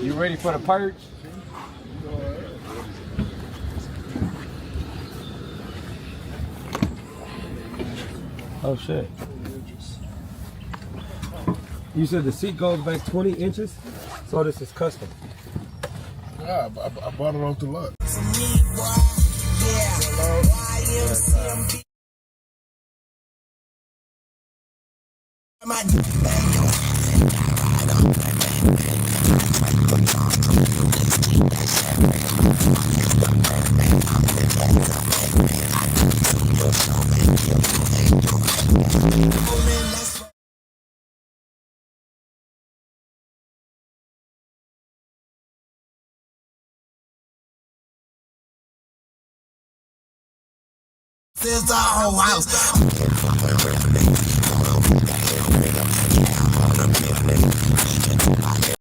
You ready for the purge? Oh shit. You said the seat goes back 20 inches? So this is custom. Yeah, I bought it off the lot. There's the whole house.